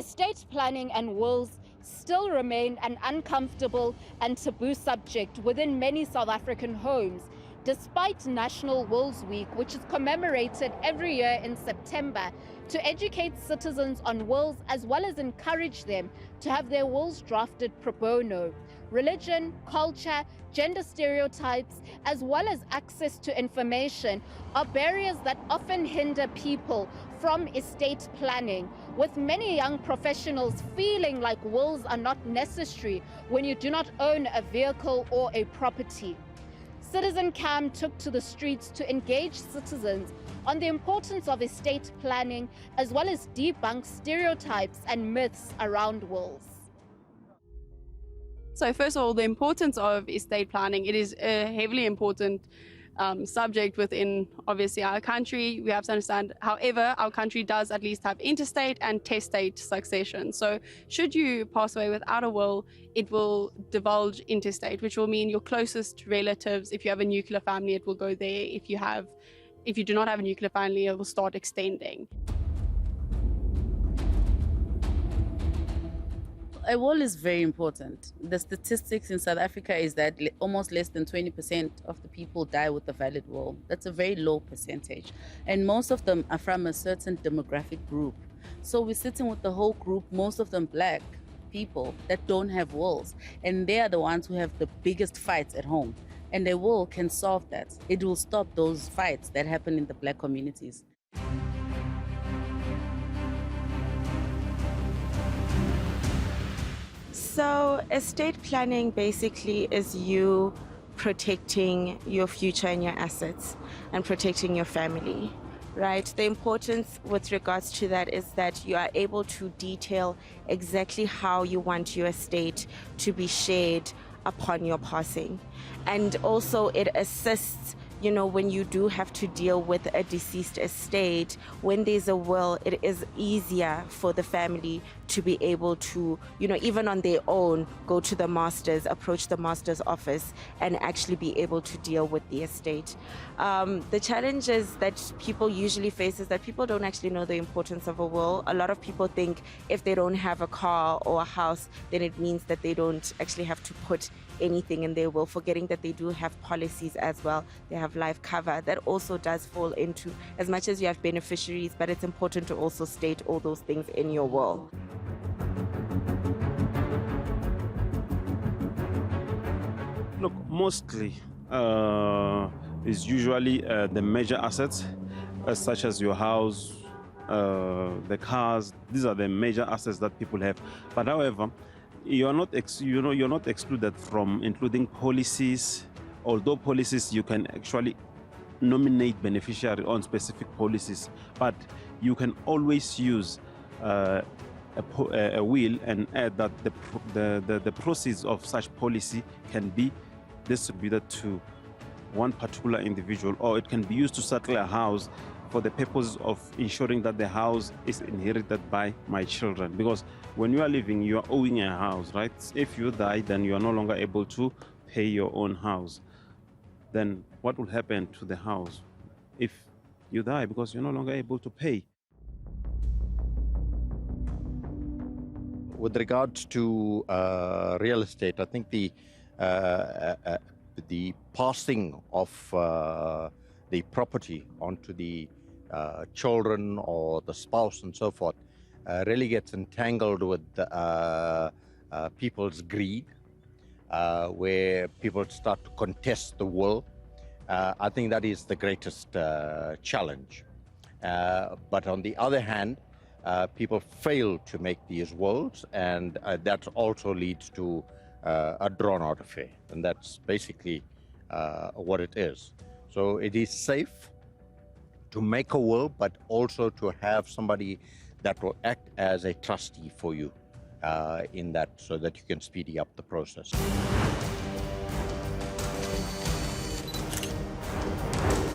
estate planning and wills still remain an uncomfortable and taboo subject within many South African homes, despite National Wills Week, which is commemorated every year in September to educate citizens on wills as well as encourage them to have their wills drafted pro bono. Religion, culture, gender stereotypes, as well as access to information are barriers that often hinder people from estate planning, with many young professionals feeling like wills are not necessary when you do not own a vehicle or a property. Citizen Cam took to the streets to engage citizens on the importance of estate planning as well as debunk stereotypes and myths around wills. So first of all, the importance of estate planning. It is a heavily important subject within, obviously, our country. We have to understand, however, our country does at least have interstate and testate succession. So should you pass away without a will, it will divulge interstate, which will mean your closest relatives. If you have a nuclear family, it will go there. If you do not have a nuclear family, it will start extending. A will is very important. The statistics in South Africa is that almost less than 20% of the people die with a valid will. That's a very low percentage. And most of them are from a certain demographic group. So we're sitting with the whole group, most of them black people that don't have wills. And they are the ones who have the biggest fights at home. And a will can solve that. It will stop those fights that happen in the black communities. So estate planning basically is you protecting your future and your assets and protecting your family, right? The importance with regards to that is that you are able to detail exactly how you want your estate to be shared upon your passing. And also it assists, you know, when you do have to deal with a deceased estate, when there's a will, it is easier for the family to be able to, you know, even on their own, go to the masters, approach the master's office and actually be able to deal with the estate. The challenges that people usually face is that people don't actually know the importance of a will. A lot of people think if they don't have a car or a house, then it means that they don't actually have to put anything in their will, forgetting that they do have policies as well. They have life cover that also does fall into, as much as you have beneficiaries, but it's important to also state all those things in your will. Look, mostly is usually the major assets, such as your house, the cars. These are the major assets that people have. But however, you're not excluded from including policies. Although policies, you can actually nominate beneficiary on specific policies, but you can always use a will and add that the proceeds of such policy can be distributed to one particular individual, or it can be used to settle a house for the purpose of ensuring that the house is inherited by my children. Because when you are living, you are owing a house, right? If you die, then you are no longer able to pay your own house. Then what will happen to the house if you die because you're no longer able to pay? With regards to real estate, I think the passing of the property onto the children or the spouse and so forth really gets entangled with people's greed, where people start to contest the will. I think that is the greatest challenge. But on the other hand, people fail to make these wills, and that also leads to a drawn-out affair, and that's basically what it is. So it is safe to make a will, but also to have somebody that will act as a trustee for you in that, so that you can speedy up the process.